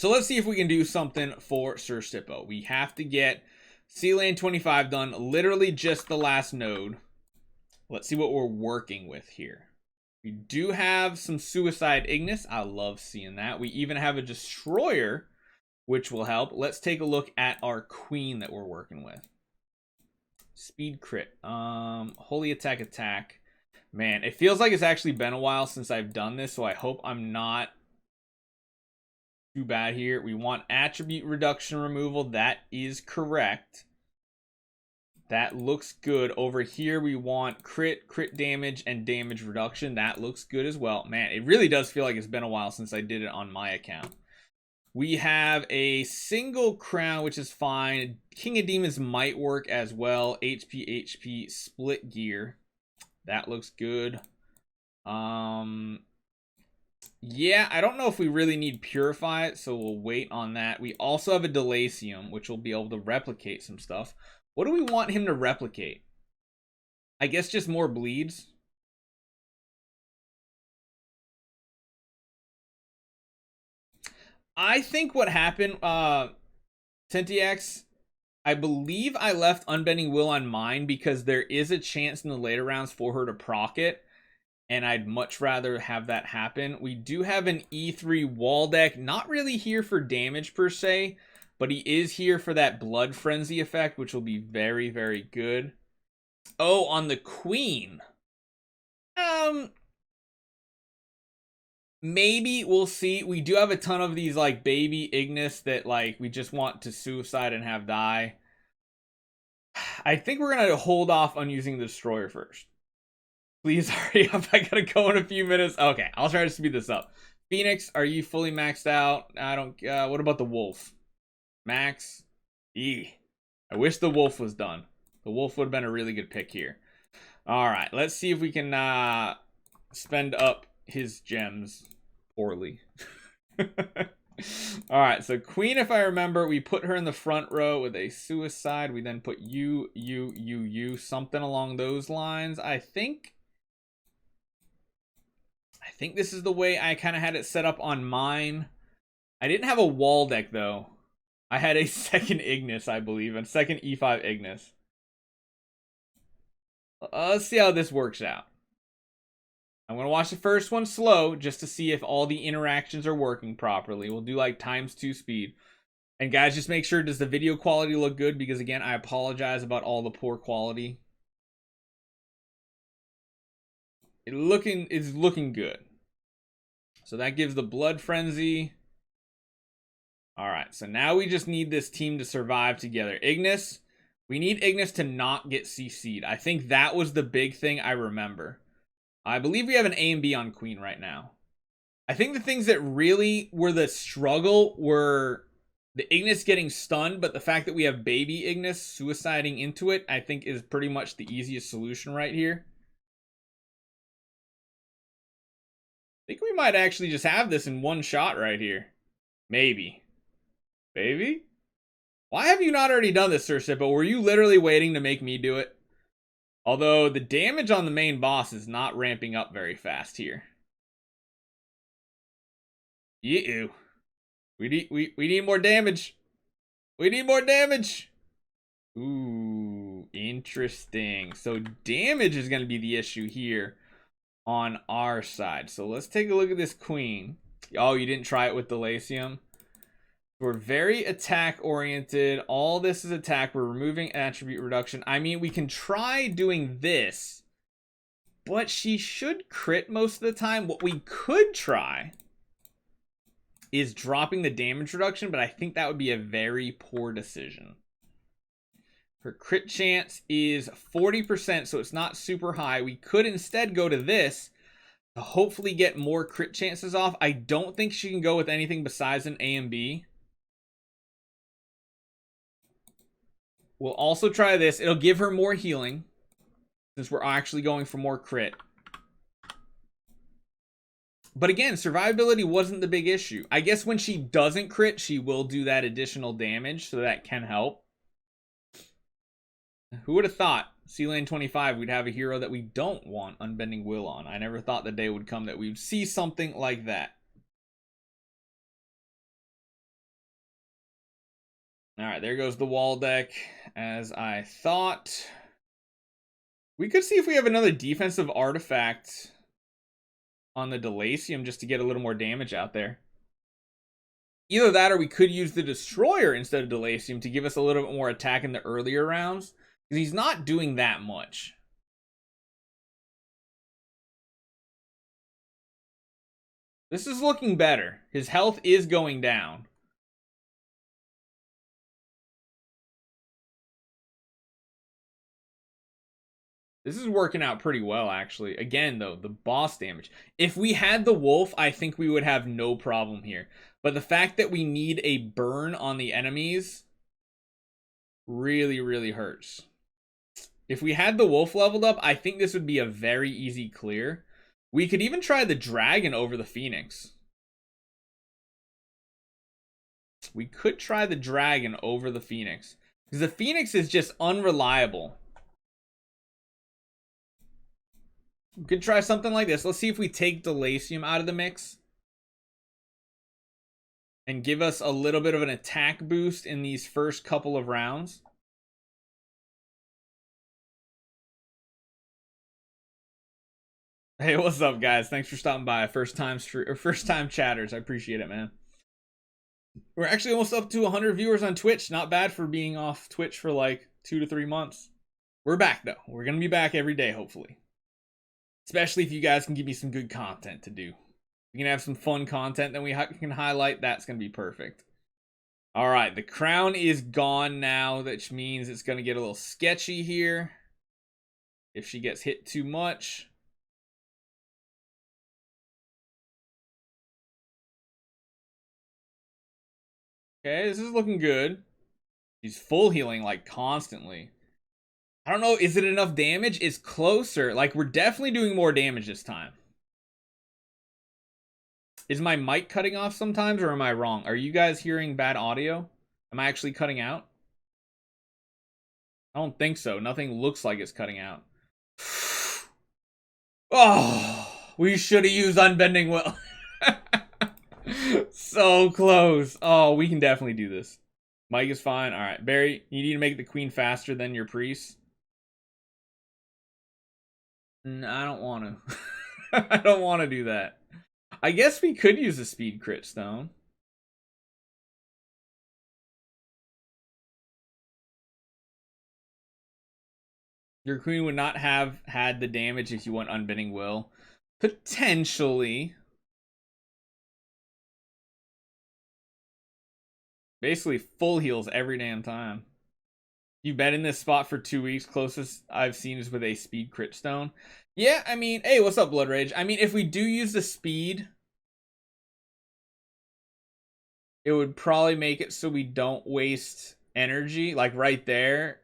So let's see if we can do something for SrCipo. We have to get C lane 25 done, literally just the last node. Let's see what we're working with here. We do have some Suicide Ignis. I love seeing that. We even have a Destroyer, which will help. Let's take a look at our Queen that we're working with. Speed crit. Holy attack. Man, it feels like it's actually been a while since I've done this, so I hope I'm not too bad here. We want attribute reduction removal. That is correct. That looks good. Over here, we want crit damage, and damage reduction. That looks good as well. Man, it really does feel like it's been a while since I did it on my account. We have a single crown, which is fine. King of Demons might work as well. HP, split gear. That looks good. Yeah, I don't know if we really need Purify it, so we'll wait on that. We also have a Delacium, which will be able to replicate some stuff. What do we want him to replicate? I guess just more bleeds. I think what happened, Tentiax, I believe I left Unbending Will on mine because there is a chance in the later rounds for her to proc it, and I'd much rather have that happen. We do have an E3 wall deck, not really here for damage per se, but he is here for that Blood Frenzy effect, which will be very, very good. Oh, on the Queen. Maybe we'll see. We do have a ton of these like baby Ignis that like we just want to suicide and have die. I think we're gonna hold off on using the Destroyer first. Please hurry up. I gotta go in a few minutes. Okay, I'll try to speed this up. Phoenix, are you fully maxed out? I don't. What about the Wolf? Max? I wish the Wolf was done. The Wolf would have been a really good pick here. All right, let's see if we can spend up his gems poorly. All right, so Queen, if I remember, we put her in the front row with a suicide. We then put you, something along those lines. I think this is the way I kind of had it set up on mine. I didn't have a wall deck though. I had a second Ignis, I believe, and second E5 Ignis. Let's see how this works out. I'm going to watch the first one slow just to see if all the interactions are working properly. We'll do like ×2 speed. And guys, just make sure, does the video quality look good? Because again, I apologize about all the poor quality. It's looking good. So that gives the Blood Frenzy. All right, so now we just need this team to survive together. Ignis, we need Ignis to not get CC'd. I think that was the big thing I remember. I believe we have an A and B on Queen right now. I think the things that really were the struggle were the Ignis getting stunned, but the fact that we have baby Ignis suiciding into it, I think is pretty much the easiest solution right here. I think we might actually just have this in one shot right here. Maybe. Baby? Why have you not already done this, SrCipo? Were you literally waiting to make me do it? Although the damage on the main boss is not ramping up very fast here. We need more damage. We need more damage. Ooh, interesting. So damage is going to be the issue here on our side. So let's take a look at this Queen. Oh, you didn't try it with Delacium? We're very attack oriented. All this is attack. We're removing attribute reduction. I mean, we can try doing this, but she should crit most of the time. What we could try is dropping the damage reduction, but I think that would be a very poor decision. Her crit chance is 40%, so it's not super high. We could instead go to this to hopefully get more crit chances off. I don't think she can go with anything besides an A and B. We'll also try this. It'll give her more healing since we're actually going for more crit. But again, survivability wasn't the big issue. I guess when she doesn't crit, she will do that additional damage, so that can help. Who would have thought, C lane 25, we'd have a hero that we don't want Unbending Will on? I never thought the day would come that we'd see something like that. All right, there goes the wall deck, as I thought. We could see if we have another defensive artifact on the Delacium just to get a little more damage out there. Either that or we could use the Destroyer instead of Delacium to give us a little bit more attack in the earlier rounds, because he's not doing that much. This is looking better. His health is going down. This is working out pretty well, actually. Again, though, the boss damage. If we had the wolf, I think we would have no problem here. But the fact that we need a burn on the enemies really, really hurts. If we had the wolf leveled up, I think this would be a very easy clear. We could even try the dragon over the phoenix. We could try the dragon over the phoenix, because the phoenix is just unreliable. We could try something like this. Let's see if we take Delacium out of the mix and give us a little bit of an attack boost in these first couple of rounds. Hey, what's up, guys? Thanks for stopping by. First time chatters. I appreciate it, man. We're actually almost up to 100 viewers on Twitch. Not bad for being off Twitch for like 2 to 3 months. We're back, though. We're going to be back every day, hopefully. Especially if you guys can give me some good content to do. We can have some fun content that we can highlight. That's going to be perfect. All right, the crown is gone now, which means it's going to get a little sketchy here if she gets hit too much. Okay, this is looking good. She's full healing, like, constantly. I don't know, is it enough damage? It's closer. Like, we're definitely doing more damage this time. Is my mic cutting off sometimes, or am I wrong? Are you guys hearing bad audio? Am I actually cutting out? I don't think so. Nothing looks like it's cutting out. Oh, we should have used Unbending Will. So close. Oh, we can definitely do this. Mike is fine. All right, Barry, you need to make the queen faster than your priest. I don't want to. I don't want to do that. I guess we could use a speed crit stone. Your queen would not have had the damage if you went Unbending Will. Potentially. Basically full heals every damn time. You've been in this spot for 2 weeks. Closest I've seen is with a speed crit stone. Yeah, I mean, hey, what's up, Blood Rage? I mean, if we do use the speed, it would probably make it so we don't waste energy. Like right there,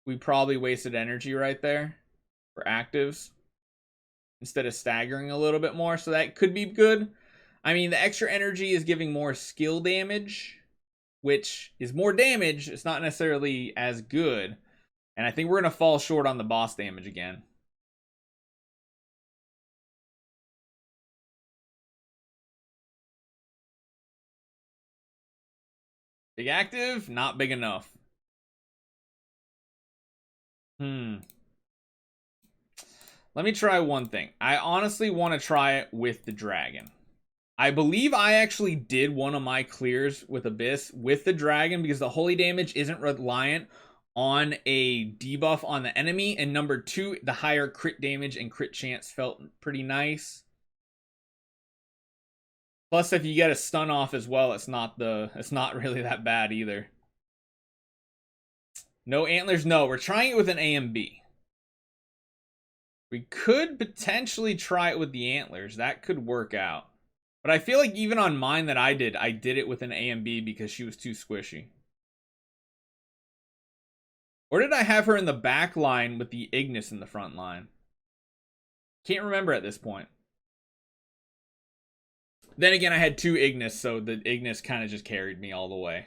we probably wasted energy right there for actives instead of staggering a little bit more. So that could be good. I mean, the extra energy is giving more skill damage, which is more damage. It's not necessarily as good. And I think we're going to fall short on the boss damage again. Big active, not big enough. Let me try one thing. I honestly want to try it with the dragon. I believe I actually did one of my clears with Abyss with the dragon because the holy damage isn't reliant on a debuff on the enemy, and number 2, the higher crit damage and crit chance felt pretty nice. Plus, if you get a stun off as well, it's not really that bad either. No antlers, no. We're trying it with an AMB. We could potentially try it with the antlers. That could work out. But I feel like even on mine that I did it with an AMB because she was too squishy. Or did I have her in the back line with the Ignis in the front line? Can't remember at this point. Then again, I had 2 Ignis, so the Ignis kind of just carried me all the way.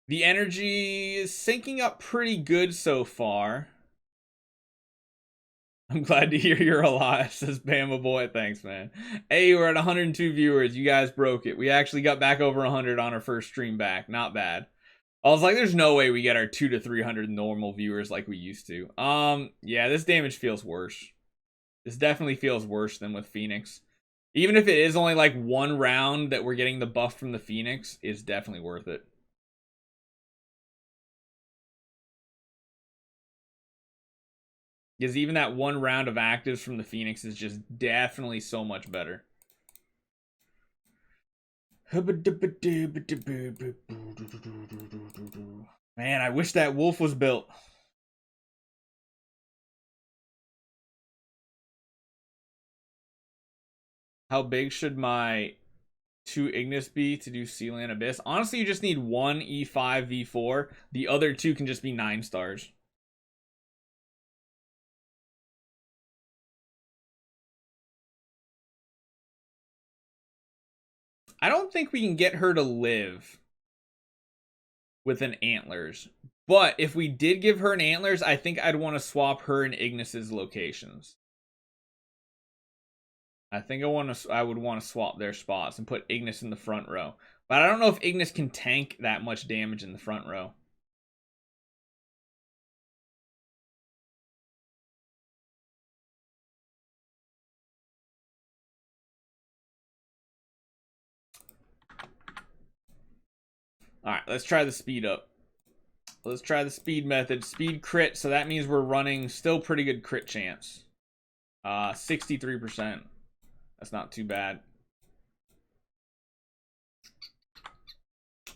The energy is syncing up pretty good so far. I'm glad to hear you're alive, says Bama Boy. Thanks, man. Hey, we're at 102 viewers. You guys broke it. We actually got back over 100 on our first stream back. Not bad. I was like, there's no way we get our 200 to 300 normal viewers like we used to. Yeah, this damage feels worse. This definitely feels worse than with Phoenix. Even if it is only like one round that we're getting the buff from the Phoenix, it's definitely worth it. Because even that one round of actives from the Phoenix is just definitely so much better. Man, I wish that wolf was built. How big should my 2 Ignis be to do Sealand Abyss? Honestly, you just need 1 E5 V4. The other 2 can just be 9 stars. I don't think we can get her to live with an Antlers. But if we did give her an Antlers, I think I'd want to swap her and Ignis's locations. I think I would want to swap their spots and put Ignis in the front row. But I don't know if Ignis can tank that much damage in the front row. Alright, let's try the speed up. Let's try the speed method. Speed crit, so that means we're running still pretty good crit chance. 63%. That's not too bad.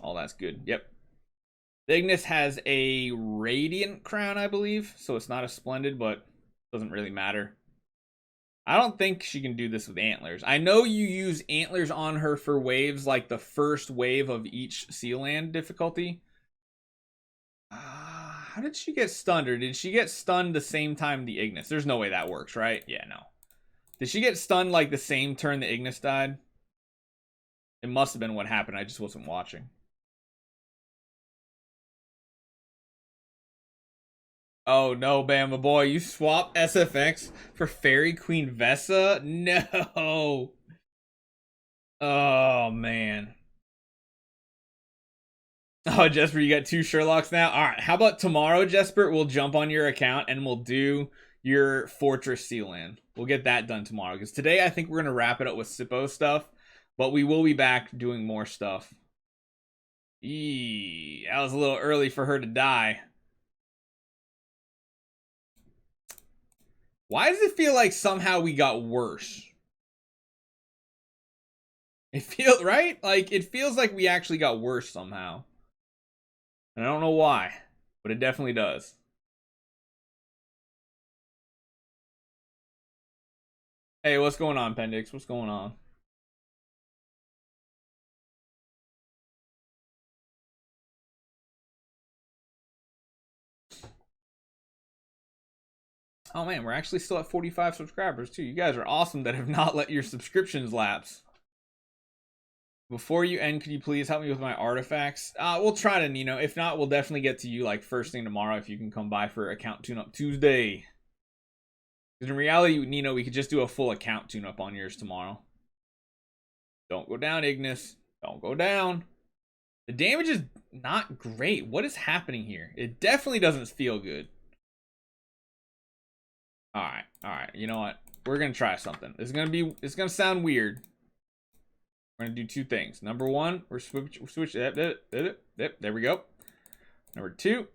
Oh, that's good. Yep. Ignis has a Radiant Crown, I believe. So it's not a Splendid, but doesn't really matter. I don't think she can do this with Antlers. I know you use Antlers on her for waves, like the first wave of each Sealand difficulty. How did she get stunned? Or did she get stunned the same time the Ignis? There's no way that works, right? Yeah, no. Did she get stunned like the same turn the Ignis died? It must have been what happened. I just wasn't watching. Oh no, Bama boy, you swap SFX for Fairy Queen Vessa? No. Oh man. Oh, Jesper, you got 2 Sherlocks now? Alright, how about tomorrow, Jesper? We'll jump on your account and we'll do your Fortress Sealand. We'll get that done tomorrow. Because today I think we're going to wrap it up with SrCipo stuff. But we will be back doing more stuff. Eee, that was a little early for her to die. Why does it feel like somehow we got worse? It feels, right? Like, it feels like we actually got worse somehow. And I don't know why, but it definitely does. Hey, what's going on, Pendix? What's going on? Oh man, we're actually still at 45 subscribers too. You guys are awesome that have not let your subscriptions lapse. Before you end, could you please help me with my artifacts? We'll try to, Nino. If not, we'll definitely get to you like first thing tomorrow if you can come by for account tune-up Tuesday. Because in reality, Nino, we could just do a full account tune-up on yours tomorrow. Don't go down, Ignis. Don't go down. The damage is not great. What is happening here? It definitely doesn't feel good. Alright. You know what? We're gonna try something. It's gonna sound weird. We're gonna do 2 things. Number 1, we're switch. There we go. Number 2,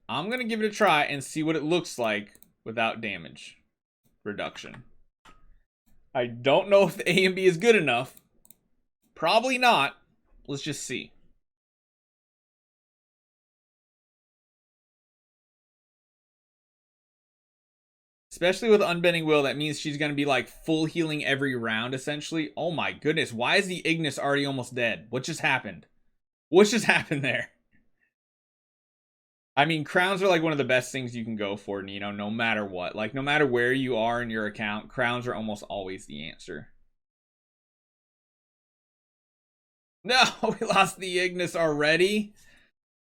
I'm gonna give it a try and see what it looks like without damage reduction. I don't know if the A and B is good enough. Probably not. Let's just see. Especially with Unbending Will, that means she's going to be like full healing every round, essentially. Oh my goodness, why is the Ignis already almost dead? What just happened? What just happened there? I mean, crowns are like one of the best things you can go for, Nino, no matter what. Like, no matter where you are in your account, crowns are almost always the answer. No, we lost the Ignis already.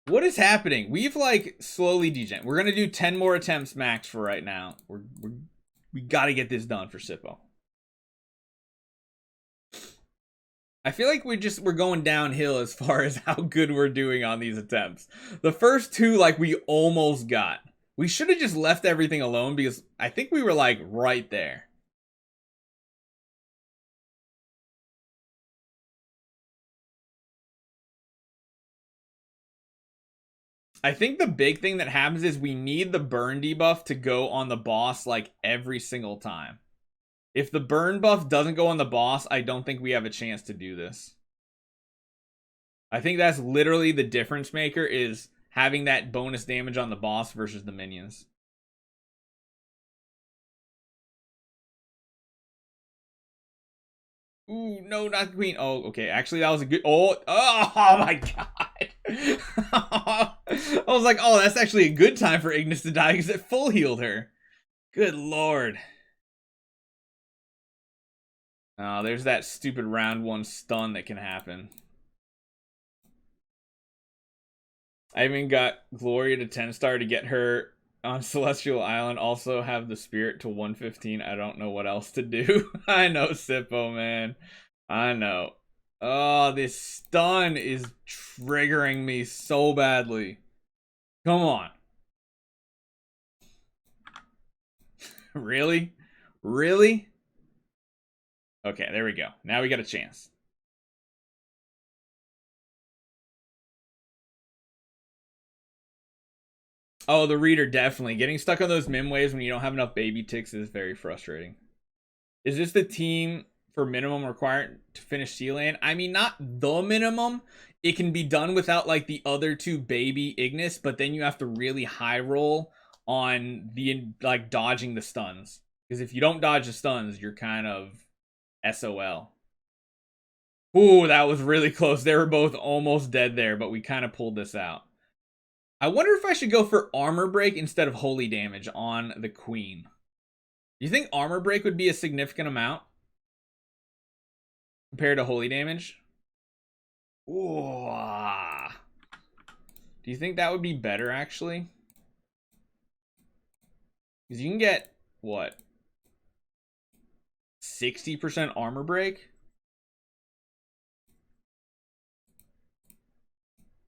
What is happening? We've like slowly degen. We're gonna do 10 more attempts max for right now. We gotta get this done for SrCipo. I feel like we're going downhill as far as how good we're doing on these attempts. The first two, like, we almost got. We should have just left everything alone because I think we were, like, right there. I think the big thing that happens is we need the burn debuff to go on the boss, like, every single time. If the burn buff doesn't go on the boss, I don't think we have a chance to do this. I think that's literally the difference maker, is having that bonus damage on the boss versus the minions. Ooh, no, not the queen. Oh, okay. Actually, that was a good... Oh my god. I was like, oh, that's actually a good time for Ignis to die because it full healed her. Good lord. Oh, there's that stupid round 1 stun that can happen. I even got Gloria to 10-star to get her on Celestial Island. Also have the Spirit to 115. I don't know what else to do. I know, SrCipo, man. I know. Oh, this stun is triggering me so badly. Come on. Really? Really? Okay, there we go. Now we got a chance. Oh, the reader, definitely. Getting stuck on those mim waves when you don't have enough baby ticks is very frustrating. Is this the team for minimum required to finish Sealand? I mean, not the minimum. It can be done without, like, the other 2 baby Ignis, but then you have to really high roll on the, like, dodging the stuns. Because if you don't dodge the stuns, you're kind of SOL. Ooh, that was really close. They were both almost dead there, but we kind of pulled this out. I wonder if I should go for armor break instead of holy damage on the queen. Do you think armor break would be a significant amount compared to holy damage? Ooh. Do you think that would be better, actually? Because you can get, what, 60% armor break?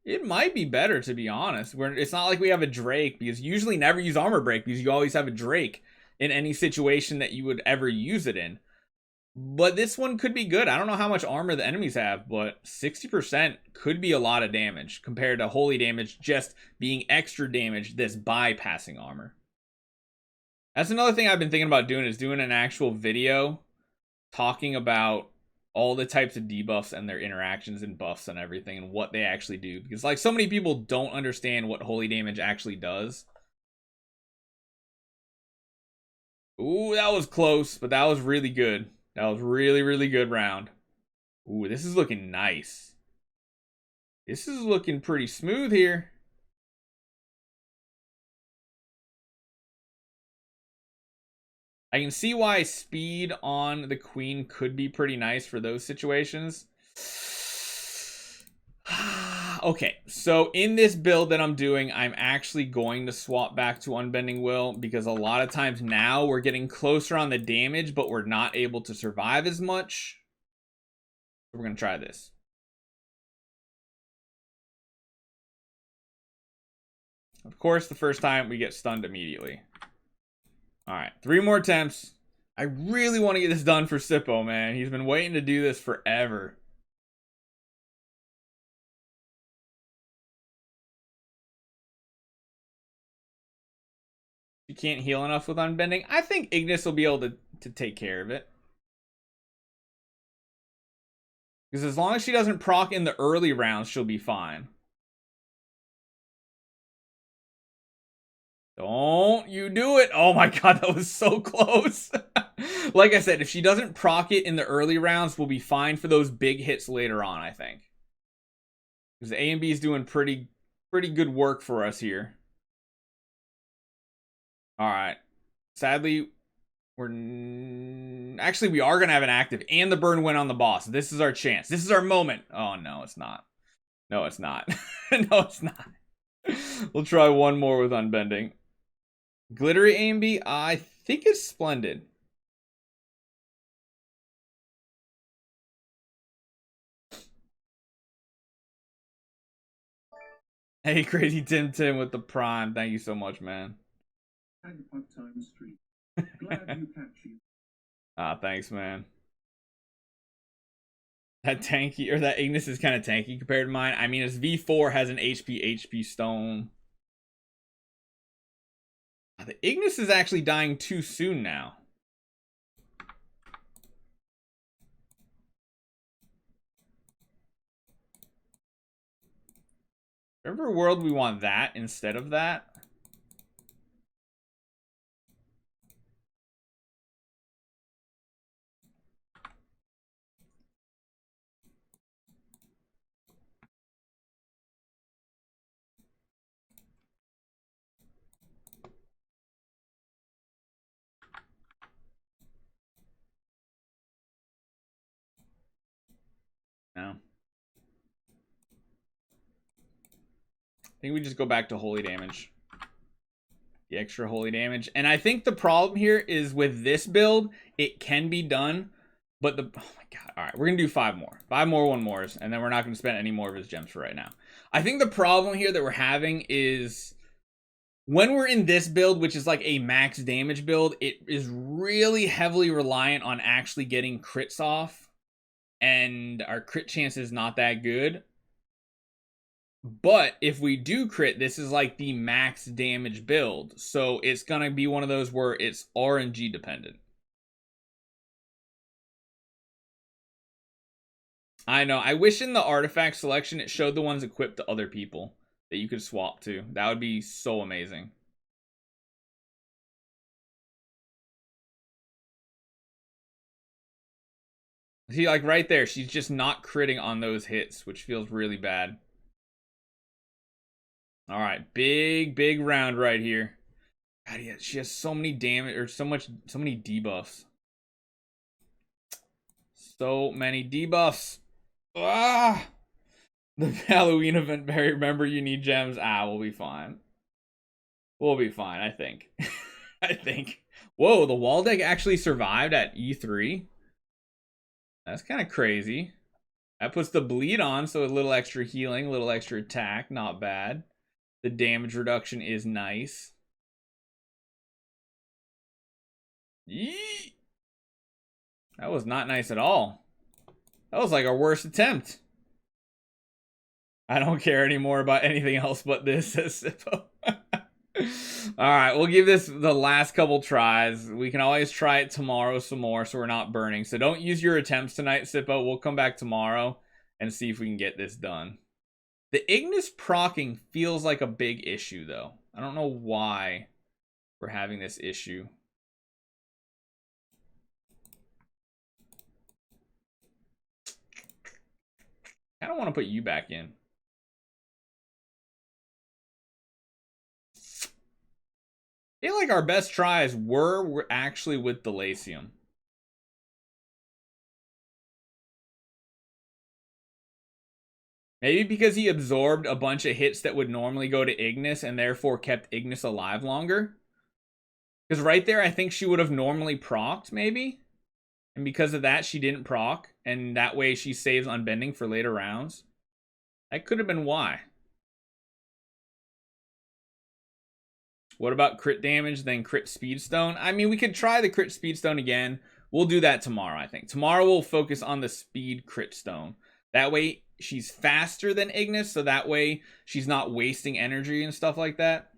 It might be better, to be honest. It's not like we have a Drake, because you usually never use armor break because you always have a Drake in any situation that you would ever use it in. But this one could be good. I don't know how much armor the enemies have, but 60% could be a lot of damage compared to holy damage just being extra damage that's bypassing armor. That's another thing I've been thinking about doing, is doing an actual video talking about all the types of debuffs and their interactions and buffs and everything and what they actually do. Because, like, so many people don't understand what holy damage actually does. Ooh, that was close, but that was really good. That was really, really good round. Ooh, this is looking nice. This is looking pretty smooth here. I can see why speed on the queen could be pretty nice for those situations. Okay, so in this build that I'm doing, I'm actually going to swap back to Unbending Will, because a lot of times now we're getting closer on the damage, but we're not able to survive as much. We're going to try this. Of course, the first time we get stunned immediately. All right, 3 more attempts. I really want to get this done for SrCipo, man. He's been waiting to do this forever. You can't heal enough with Unbending. I think Ignis will be able to take care of it. Because as long as she doesn't proc in the early rounds, she'll be fine. Don't you do it. Oh my god, that was so close. Like I said, if she doesn't proc it in the early rounds, we'll be fine for those big hits later on, I think. Because A and B is doing pretty good work for us here. Alright. Sadly, actually, we are going to have an active, and the burn went on the boss. This is our chance. This is our moment. Oh, no, it's not. No, it's not. No, it's not. We'll try one more with Unbending. Glittery A and B, I think it's Splendid. Hey, Crazy Tim with the Prime. Thank you so much, man. Thanks, man. That tanky, or that Ignis is kind of tanky compared to mine. I mean, his V4 has an HP stone. The Ignis is actually dying too soon now. Whatever world we want that instead of that. No. I think we just go back to holy damage. The extra holy damage. And I think the problem here is with this build, it can be done. But oh my god. Alright, we're going to do 5 more. 5 more 1-mores. And then we're not going to spend any more of his gems for right now. I think the problem here that we're having is when we're in this build, which is like a max damage build, it is really heavily reliant on actually getting crits off. And our crit chance is not that good. But if we do crit, this is like the max damage build. So it's going to be one of those where it's RNG dependent. I know. I wish in the artifact selection it showed the ones equipped to other people that you could swap to. That would be so amazing. See, like right there, she's just not critting on those hits, which feels really bad. All right, big round right here. God, yeah, she has so many damage or so many debuffs. So many debuffs. Ah, the Halloween event. Barry, remember you need gems. We'll be fine. We'll be fine. I think. I think. Whoa, the wall deck actually survived at E3. That's kind of crazy. That puts the bleed on, so a little extra healing, a little extra attack. Not bad. The damage reduction is nice. Yee! That was not nice at all. That was like our worst attempt. I don't care anymore about anything else but this, says SrCipo. Alright, we'll give this the last couple tries. We can always try it tomorrow some more so we're not burning. So don't use your attempts tonight, SrCipo. We'll come back tomorrow and see if we can get this done. The Ignis proccing feels like a big issue, though. I don't know why we're having this issue. I don't want to put you back in. I feel like our best tries were actually with the Delacium. Maybe because he absorbed a bunch of hits that would normally go to Ignis and therefore kept Ignis alive longer. Because right there, I think she would have normally procced, maybe. And because of that, she didn't proc. And that way she saves unbending for later rounds. That could have been why. What about crit damage, then crit speedstone? I mean, we could try the crit speedstone again. We'll do that tomorrow, I think. Tomorrow we'll focus on the speed crit stone. That way she's faster than Ignis, so that way she's not wasting energy and stuff like that.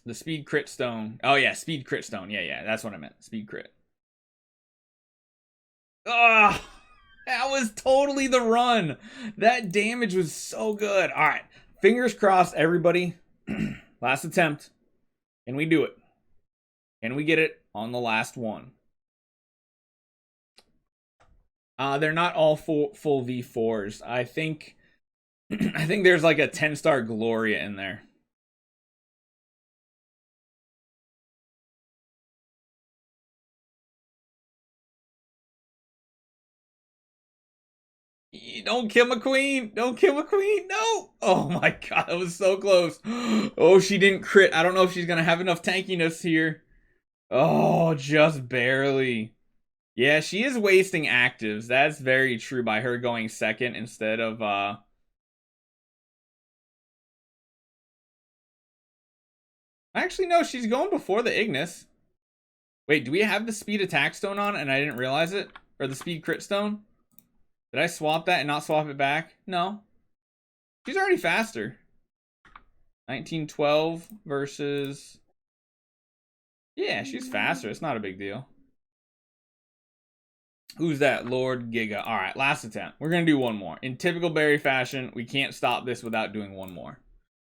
The speed crit stone. Oh yeah, speed crit stone. Yeah, that's what I meant. Speed crit. Ah, that was totally the run. That damage was so good. All right, fingers crossed, everybody. Last attempt. Can we do it? Can we get it on the last one? They're not all full V4s. I think there's like a 10-star Gloria in there. Don't kill my queen. Don't kill my queen. No. Oh my god, that was so close. Oh, she didn't crit. I don't know if she's going to have enough tankiness here. Oh, just barely. Yeah, she is wasting actives. That's very true by her going second instead of Actually, no, she's going before the Ignis. Wait, do we have the speed attack stone on and I didn't realize it? Or the speed crit stone? Did I swap that and not swap it back? No. She's already faster. 1912 versus... Yeah, she's faster. It's not a big deal. Who's that? Lord Giga. All right, last attempt. We're going to do one more. In typical Barry fashion, we can't stop this without doing one more.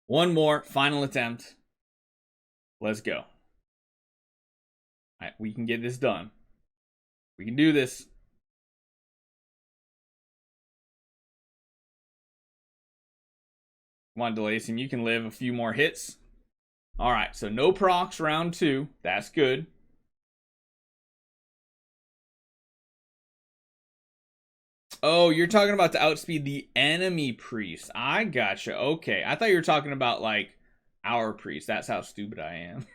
One more, final attempt. Let's go. All right, we can get this done. We can do this. Come on, Delacing, you can live a few more hits. All right, so no procs round 2. That's good. Oh, you're talking about to outspeed the enemy priest. I gotcha. Okay, I thought you were talking about like our priest. That's how stupid I am.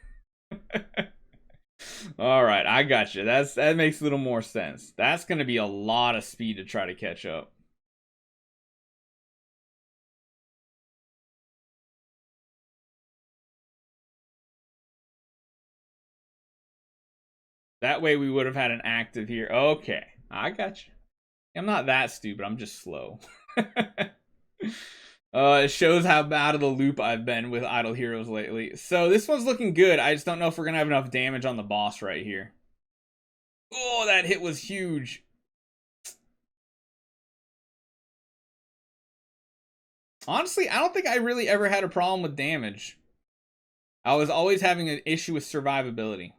All right, I gotcha. That makes a little more sense. That's gonna be a lot of speed to try to catch up. That way we would have had an active here. Okay, I got you. I'm not that stupid. I'm just slow. It shows how out of the loop I've been with idle heroes lately. So this one's looking good. I just don't know if we're going to have enough damage on the boss right here. Oh, that hit was huge. Honestly, I don't think I really ever had a problem with damage. I was always having an issue with survivability.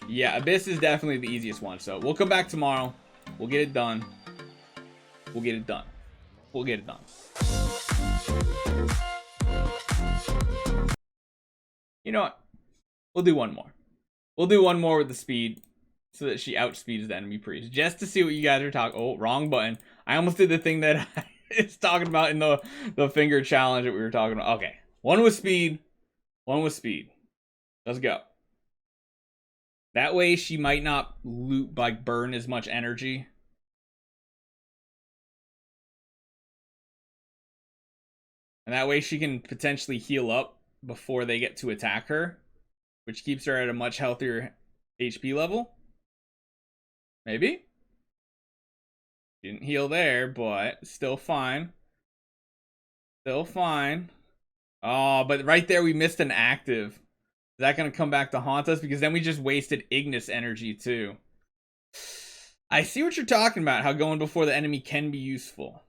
Yeah, Abyss is definitely the easiest one. So we'll come back tomorrow. We'll get it done. We'll get it done. We'll get it done. You know what? We'll do one more. We'll do one more with the speed so that she outspeeds the enemy priest. Just to see what you guys are talking. Oh, wrong button. I almost did the thing that I was talking about in the finger challenge that we were talking about. Okay. One with speed. One with speed. Let's go. That way she might not burn as much energy. And that way she can potentially heal up before they get to attack her, which keeps her at a much healthier HP level. Maybe. Didn't heal there, but still fine. Still fine. Oh, but right there we missed an active. Is that going to come back to haunt us? Because then we just wasted Ignis energy too. I see what you're talking about, how going before the enemy can be useful.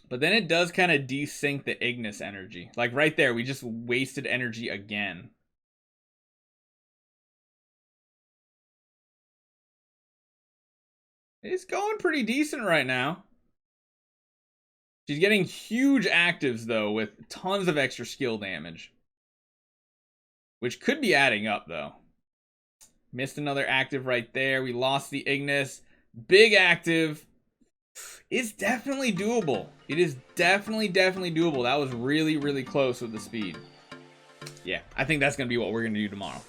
But then it does kind of desync the Ignis energy. Like right there, we just wasted energy again. It's going pretty decent right now. She's getting huge actives though, with tons of extra skill damage. Which could be adding up though. Missed another active right there. We lost the Ignis. Big active. It's definitely doable. It is definitely doable. That was really, really close with the speed. Yeah, I think that's going to be what we're going to do tomorrow.